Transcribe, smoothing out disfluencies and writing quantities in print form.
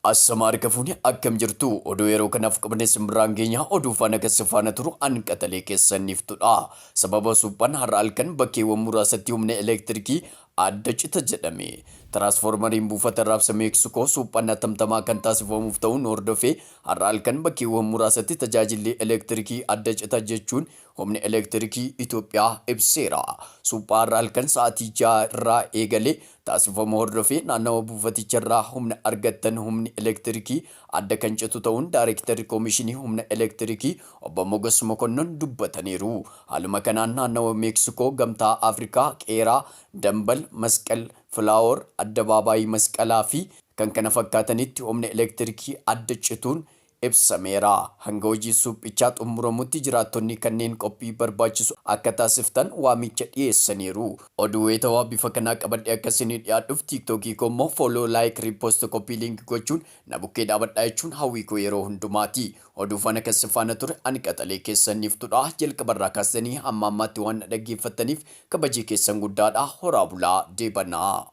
Asamaar kafuuni akkam jirtu oduu yeroo kanaaf qabne simbiraan keenya oduu faana faana turu anqatalee keessaniiftudha. Sababa suphan har'a halkan bakkeewwan muraasatti humna elektirikii adda cita jedhame. Tiraansfoormariin buufata raabsa Meeksikoo suphan atamtamaa kan taasifamuuf ta'uun hordofee har'a halkan bakkeewwan muraasatti tajaajilli elektirikii adda cita jechuun humni elektirikii Itoophiyaa ibseera. Suphaa har'a halkan sa'aatii 6 irraa eegalee taasifamu hordofee naannawa buufaticharraa humna argattan humni elektirikii adda kan citu ta'uun Daayirektarri Koomishinii humna elektirikii obbo Mogas Mokonnon dubbataniiru. Haaluma kanaan naannawa Meeksikoo gamtaa Afrikaa qeeraa dambal masqal filaawor addabaabaayii masqalaa fi kan kana fakkaatanitti humna elektirikii adda cituun ibsameera. Hanga hojii suphichaa xumuramutti jiraattonni kanneen qophii barbaachisu akka taasiftan waamicha dhiyeessaniiru. Oduu weetawaa bifa kanaa qabadhe akkasiin dhiyaadhuuf tiiktookii koo immoo fooloo laayik riipoost koppii liink gochuun na bukkee dhaabadhaa jechuun hawwii koo yeroo hundumaati. Oduu faana faana ture ani qaxalee keessaniiftudha. Jalqabarraa kaasanii hamma ammaatti waan dhaggeeffattaniif kabajii keessan guddaadha. Horaa bulaa deebanaa.